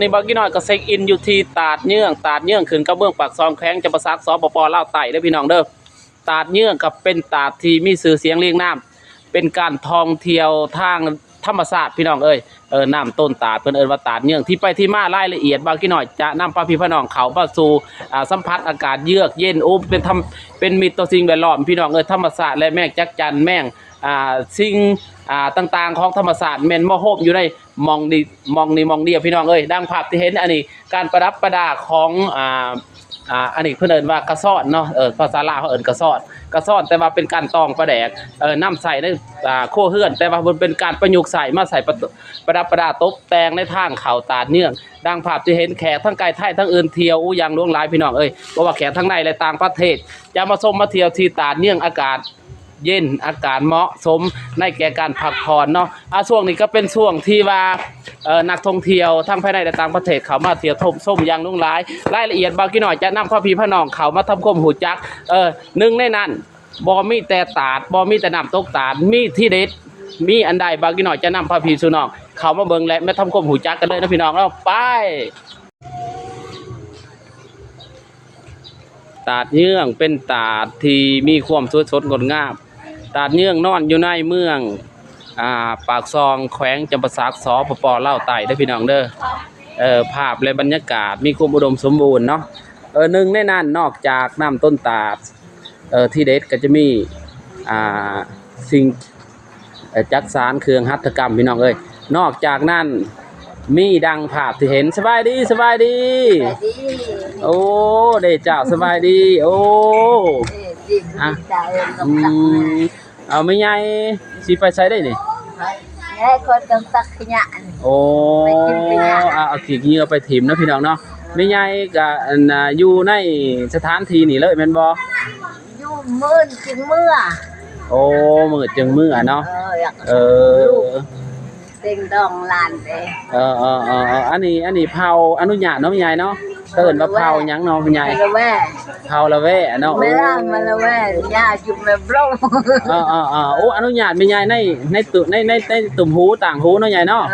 ในบางกี่น้อยก็เซ็กอินอยู่ที่ตาดเยื่องขึ้นกับเมืองปากซองแข้งจำปาสักสปปลาวใต้เด้อพี่น้องเด้อตาดเยื่องกับเป็นตาดที่มีชื่อเสียงเรียงน้ำเป็นการท่องเที่ยวทางธรรมศาสตร์พี่น้องน้ำต้นตาดเพิ่นว่าตาดเยื่องที่ไปที่มารายละเอียดบางกี่น้อยจะนำพี่น้องเขามาสู่สัมผัสอากาศเยือกเย็นเป็นมิตรต่อสิ่งแวดล้อมพี่น้องธรรมศาสตร์และแม่งจักจันแม่งสิ่งต่างๆของธรรมศาสตร์แม่นมโหบอยู่ในมองเดียวพี่น้องดังภาพที่เห็นอันนี้การประดับประดาของอันนี้เพิ่นเอิ้นว่ากระซ่อนเนาะภาษาลาวเขาเอิ้นกระซ่อนแต่ว่าเป็นการตองประแดกน้ำใส่ในโคเฮือนแต่ว่ามันเป็นการประยุกต์ใส่มาใส่ประดับประดาตกแต่งในทางเขาตาดเนื่องดังภาพที่เห็นแขกทั้งไกลไทยทั้งอื่นเที่ยวอย่างล่วงหลายพี่น้องเพราะว่าแขกทั้งในและต่างประเทศจะมาชมมาเที่ยวที่ตาดเนื่องอากาศเย็นอากาศเหมาะสมในแก่การพักผ่อนเนาะช่วงนี้ก็เป็นช่วงที่ว่านักท่องเที่ยวทั้งภายในและต่างประเทศเขามาเที่ยวชมอย่างลุ่งหลายรายละเอียดบางกี่หน่อยจะนำพี่น้องเขามาทำความหูจักหนึ่งในนั้นบ่มีแต่ตาดบ่มีแต่น้ำตกตาดมีที่เด็ดมีอันใดบางกี่หน่อยจะนำพี่น้องเขามาเบิ่งและมาทำความหูจักกันเลยนะพี่น้องเราไปตาดเยื่องเป็นตาดที่มีความสดงดงามตาดเยื่องนอนอยู่ในเมืองปากซองแขวงจำปาสักสปปลาวใต้เด้อพี่น้องเด้อภาพและบรรยากาศมีความอุดมสมบูรณ์เนาะหนึ่งในนั้นนอกจากน้ำต้นตาดที่เด็ดก็จะมีสิ่งจักสานเครื่องหัตถกรรมพี่น้องนอกจากนั้นมีดังภาพที่เห็นสบายดีโอ้เด้เจ้าสบายดีโอ้เอาไม่ใหญ่สิไปใช้ได้นี่คนต้องตักขยะโอ้เอาขี้เหงื่อไปถิ่มนะพี่น้องเนาะไม่ใหญ่ก็อยู่ในสถานที่นี่เลยแม่นบ่อยู่มื้อจึงเมื่อโอ้มื้อจึงมื้อเนาะเต็งดองลานเด้อันนี้เผาอนุญาตเนาะไม่ใหญ่เนาะเอิ้นว่าเผาหยังเนาะพี่ใหญ่เผาละแวเนาะไม่ล่างมาละแวย่าจุ่มแม่บลงโอ้อนุญาตไม่ใหญ่ในตุ่มหูต่างหูเนาะใหญ่เนาะ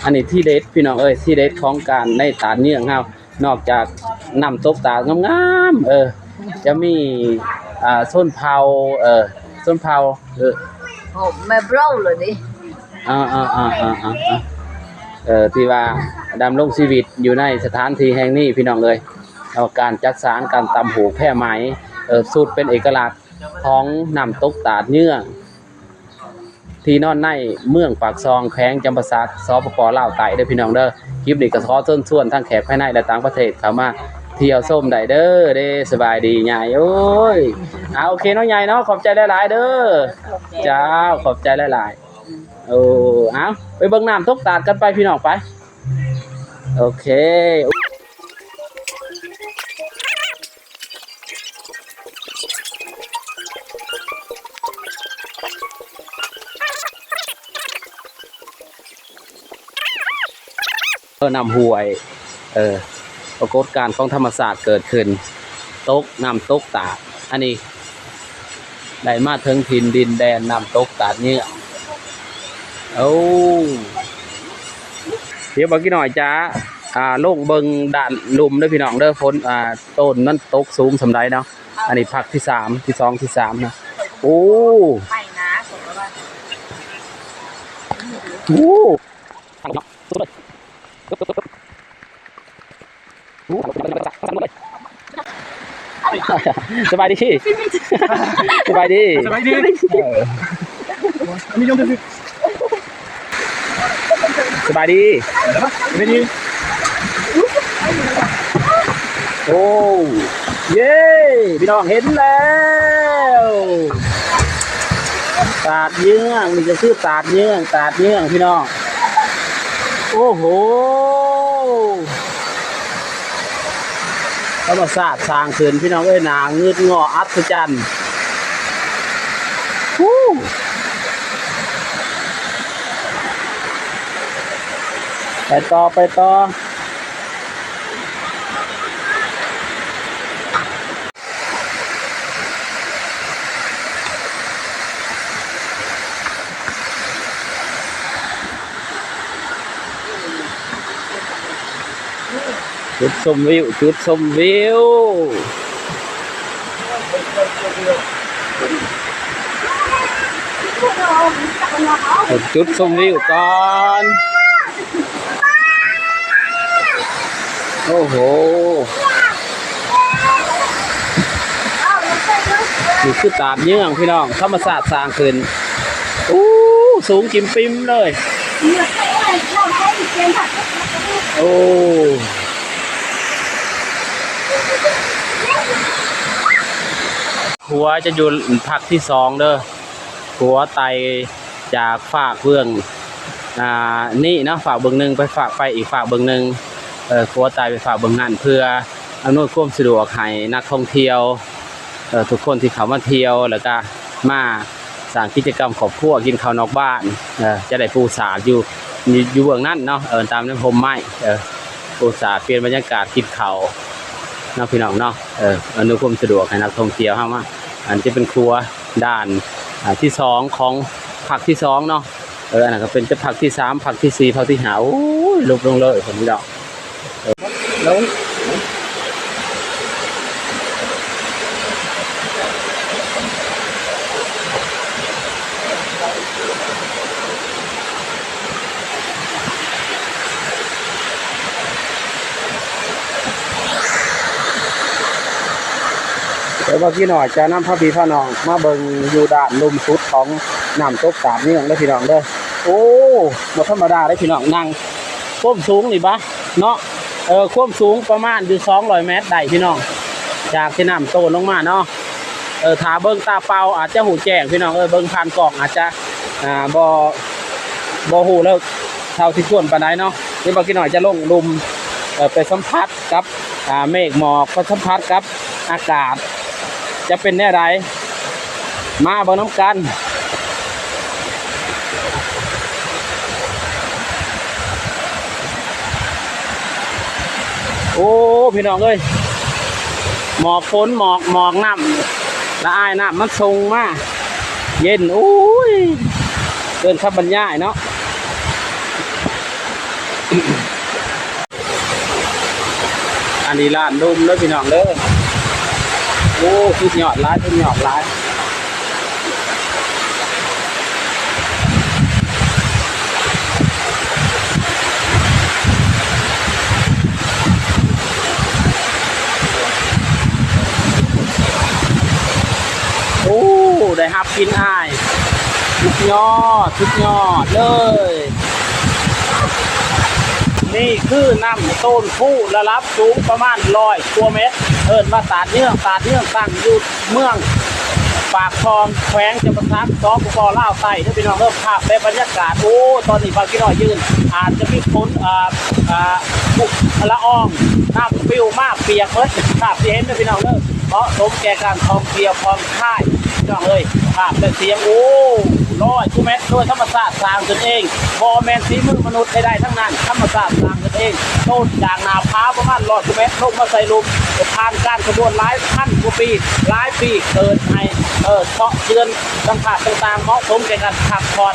อันนี้ที่เด็ดพี่น้องที่เด็ดของการในตาดเนื่องเฮานอกจากน้ำตกตาดงามจะมีส้นเผาแม่บลงเลยดิที่ว่าดำรงชีวิตอยู่ในสถานที่แห่งนี้พี่น้องการจักสานการตำหูแพร่ไหมสูตรเป็นเอกลักษณ์ของน้ำตกตาดเนื่องที่นอนในเมืองปากซองแขวงจำปาสักสปปลาวใต้เด้อพี่น้องเด้อคลิปนี้ก็ขอเชิญชวนทั้งแขกภายในและต่างประเทศเข้ามาเที่ยวส้มได้เด้อสบายดีใหญ่โอ้ยโอเคน้องใหญ่เนาะขอบใจหลายๆเด้อจ้าขอบใจหลายๆไปเบิ่งน้ำตกตาดกันไปพี่น้องไปโอเคน้ำห้วยปรากฏการณ์ของธรรมศาสตร์เกิดขึ้นน้ำตกตาดอันนี้ได้มาถึงถิ่นดินแดนน้ำตกตาดเนี่ยเดี๋ยวบางกี่หน่อยจ้าลงเบิงด่านลุมด้วยพี่น้องเด้อฝนต้นนั้นตกสูงสำไรเนาะอันนี้พักที่3ที่2ที่3นะโอ้สบายดีสบายดีสบายดีโอ้เย้พี่น้องเห็นแล้วตาดเยื่องนี่จะชื่อตาดเยื่องพี่น้องโอ้โหธรรมศาสตร์สร้างขึ้นพี่น้องนางเงืดงออัศจรรย์ไปต่อ จุดชมวิวจุดชมวิวจุดชมวิวก่อนโอ้โหนี่คือตาดเยื่องพี่น้องธรรมศาสตร์สร้างขึ้นอู้สูงกิมปิมเลยโอ้หัวจะอยู่ผักที่สองเด้อหัวไตจากฝากเบื้องนี่เนาะฝากเบื้องหนึ่งไปฝากไปอีกฝากเบื้องหนึ่งหัวไตไปฝากเบื้องนั่นเพื่ออำนวยความสะดวกให้นักท่องเที่ยวทุกคนที่เขามาเที่ยวแล้วก็มาสร้างกิจกรรมครอบครัวกินข้าวนอกบ้านจะได้ปูสาดอยู่เบื้องนั่นเนาะตามน้ำพรมไม้ปูสาดเปลี่ยนบรรยากาศกินข้าวน้องพี่น้องเนาะอำนวยความสะดวกให้นักท่องเที่ยวเข้ามาอันที่เป็นครัวด้านที่สองของผักที่สองเนาะอันนั้นก็เป็นจะผักที่สามผักที่สี่ผักที่ห้าโอ้ยลุกลงเลยผมพี่น้องลงเดี๋ยวเมื่อกี้หน่อยจะนำพระพี่พระน้องมาเบิ่งอยู่ด้านลุ่มสุดของน้ำตกตาดเยื่องเลยพี่น้องเด้อโอ้หมดธรรมดาเลยพี่น้องนั่งควบสูงนี่ปะเนาะควบสูงประมาณอยู่200 เมตรได้พี่น้องจากที่น้ำโตลงมาเนาะถ้าเบิ่งตาเปล่าอาจจะหูแจ้งพี่น้องเบิ่งผ่านกล่องอาจจะบ่หูแล้วเท่าที่ควรปานใดเนาะนี่เมื่อกี้หน่อยจะลงลุ่มไปสัมผัสกับเมฆหมอกก็สัมผัสกับอากาศจะเป็นแน่ไรมาเบิ่งน้ำกันโอ้พี่น้องเอ้ยหมอกฝนหมอกน้ำละอายน้ำมันทรงมากเย็นโอ้ยเกินคำบรรยายเนาะ อันนี้ร้านนุ่มเลยพี่น้องเด้อโอ้ทุกหยอดร้ายทุกหยอดร้ายโอ้ได้ฮับกินอ้ายทุกยอดเลยนี่คือน้ำต้นผู้ระดับสูงประมาณ100 กว่าเมตรมาตาดเนื่องตั้งอยู่เมืองปากคลองแขวงจำปาสักสปป.ลาวใต้ที่พี่น้องเริ่มภาพในบรรยากาศโอ้ตอนนี้บางพี่น้อยยืนอาจจะมีฝนบุกละอองน้ำฟิวมากเปียกเบิดภาพที่เห็นนะพี่น้องเริ่มเพราะสมแก่การท่องเที่ยวผ่อนคลายพี่น้องภาพเป็นเสียงโอ้100 กว่าเมตรโดยธรรมชาติสร้างขึ้นเองบ่แม่นฝีมือมนุษย์ใดๆทั้งนั้นธรรมชาติสร้างขึ้นเองต้นจากนาพร้าวประมาณ100 กว่าเมตรลงมาใส่ลุมผ่านการกระบวนหลายพันกว่าปีหลายปีเกิดให้เพาะเชือนต่างๆเหมาะสมแก่การพักผ่อน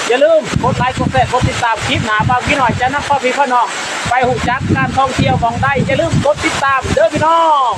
อย่าลืมกดไลค์กดแชร์กดติดตามคลิปหน้าบางพี่หน่อยจะนำพ่อพี่พ่อน้องไปหูจักการท่องเที่ยวของได้อย่าลืมกดติดตามเด้อพี่น้อง